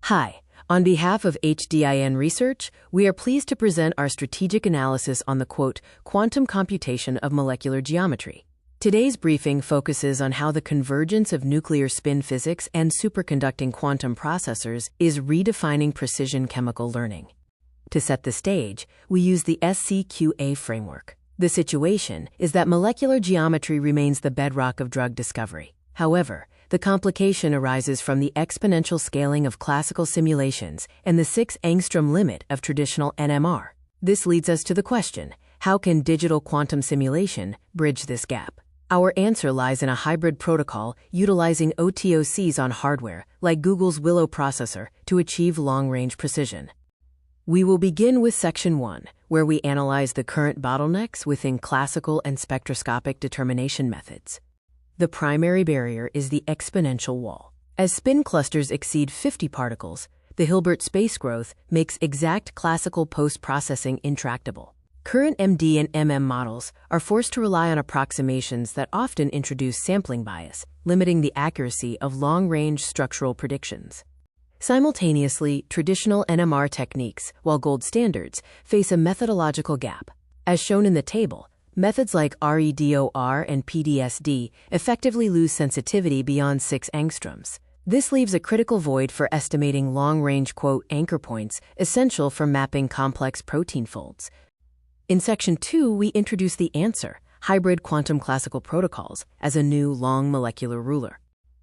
Hi, on behalf of HDIN Research, we are pleased to present our strategic analysis on the quantum computation of molecular geometry. Today's briefing focuses on how the convergence of nuclear spin physics and superconducting quantum processors is redefining precision chemical learning. To set the stage, we use the SCQA framework. The situation is that molecular geometry remains the bedrock of drug discovery. However, the complication arises from the exponential scaling of classical simulations and the 6-angstrom limit of traditional NMR. This leads us to the question, how can digital quantum simulation bridge this gap? Our answer lies in a hybrid protocol utilizing OTOCs on hardware, like Google's Willow processor, to achieve long-range precision. We will begin with Section 1, where we analyze the current bottlenecks within classical and spectroscopic determination methods. The primary barrier is the exponential wall. As spin clusters exceed 50 particles, the Hilbert space growth makes exact classical post-processing intractable. Current MD and MM models are forced to rely on approximations that often introduce sampling bias, limiting the accuracy of long-range structural predictions. Simultaneously, traditional NMR techniques, while gold standards, face a methodological gap. As shown in the table, methods like REDOR and PDSD effectively lose sensitivity beyond 6 angstroms. This leaves a critical void for estimating long-range anchor points essential for mapping complex protein folds. In Section 2, we introduce the answer, hybrid quantum classical protocols, as a new long molecular ruler.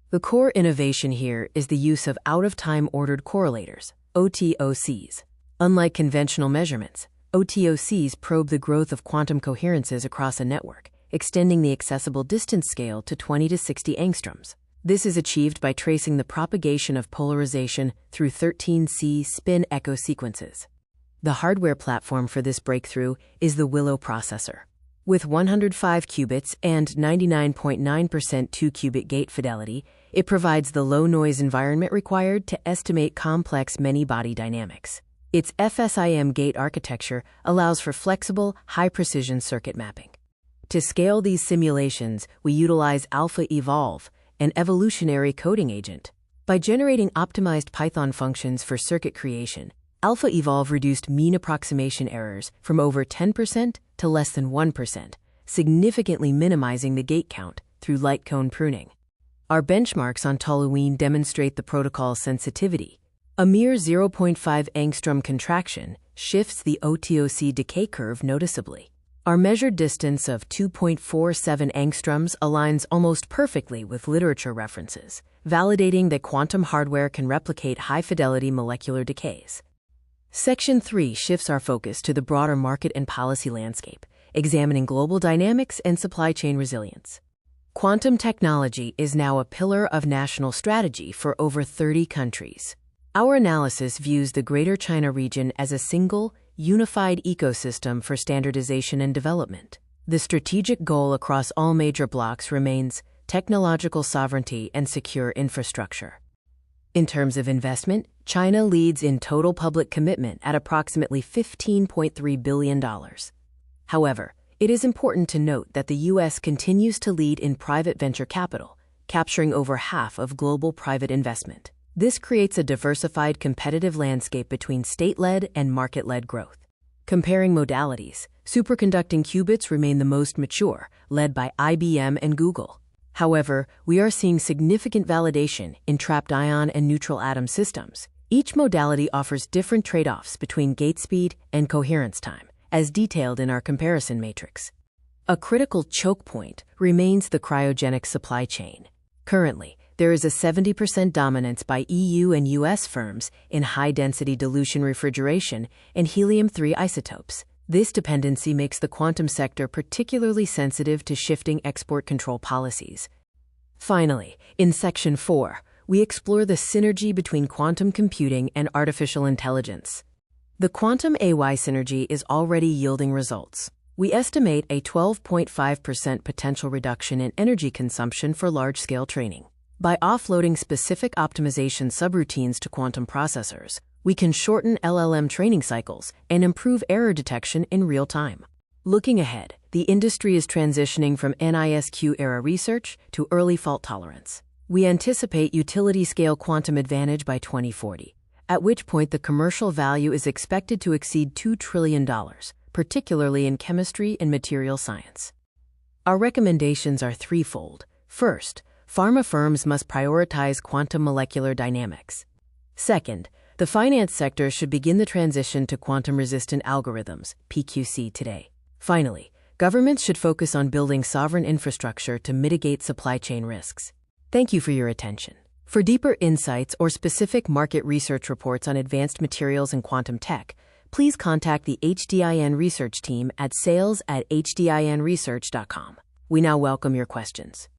The core innovation here is the use of out-of-time ordered correlators, OTOCs. Unlike conventional measurements, OTOCs probe the growth of quantum coherences across a network, extending the accessible distance scale to 20 to 60 angstroms. This is achieved by tracing the propagation of polarization through 13C spin echo sequences. The hardware platform for this breakthrough is the Willow processor. With 105 qubits and 99.9% 2-qubit gate fidelity, it provides the low-noise environment required to estimate complex many-body dynamics. Its FSIM gate architecture allows for flexible, high-precision circuit mapping. To scale these simulations, we utilize AlphaEvolve, an evolutionary coding agent. By generating optimized Python functions for circuit creation, AlphaEvolve reduced mean approximation errors from over 10% to less than 1%, significantly minimizing the gate count through light cone pruning. Our benchmarks on toluene demonstrate the protocol's sensitivity. A mere 0.5 angstrom contraction shifts the OTOC decay curve noticeably. Our measured distance of 2.47 angstroms aligns almost perfectly with literature references, validating that quantum hardware can replicate high-fidelity molecular decays. Section 3 shifts our focus to the broader market and policy landscape, examining global dynamics and supply chain resilience. Quantum technology is now a pillar of national strategy for over 30 countries. Our analysis views the Greater China region as a single, unified ecosystem for standardization and development. The strategic goal across all major blocs remains technological sovereignty and secure infrastructure. In terms of investment, China leads in total public commitment at approximately $15.3 billion. However, it is important to note that the U.S. continues to lead in private venture capital, capturing over half of global private investment. This creates a diversified competitive landscape between state-led and market-led growth. Comparing modalities, superconducting qubits remain the most mature, led by IBM and Google. However, we are seeing significant validation in trapped ion and neutral atom systems. Each modality offers different trade-offs between gate speed and coherence time, as detailed in our comparison matrix. A critical choke point remains the cryogenic supply chain. Currently, there is a 70% dominance by EU and US firms in high-density dilution refrigeration and helium-3 isotopes. This dependency makes the quantum sector particularly sensitive to shifting export control policies. Finally, in Section 4, we explore the synergy between quantum computing and artificial intelligence. The quantum AI synergy is already yielding results. We estimate a 12.5% potential reduction in energy consumption for large-scale training. By offloading specific optimization subroutines to quantum processors, we can shorten LLM training cycles and improve error detection in real time. Looking ahead, the industry is transitioning from NISQ-era research to early fault tolerance. We anticipate utility-scale quantum advantage by 2040, at which point the commercial value is expected to exceed $2 trillion, particularly in chemistry and material science. Our recommendations are threefold. First, pharma firms must prioritize quantum molecular dynamics. Second, the finance sector should begin the transition to quantum-resistant algorithms, PQC, today. Finally, governments should focus on building sovereign infrastructure to mitigate supply chain risks. Thank you for your attention. For deeper insights or specific market research reports on advanced materials and quantum tech, please contact the HDIN research team at sales@hdinresearch.com. We now welcome your questions.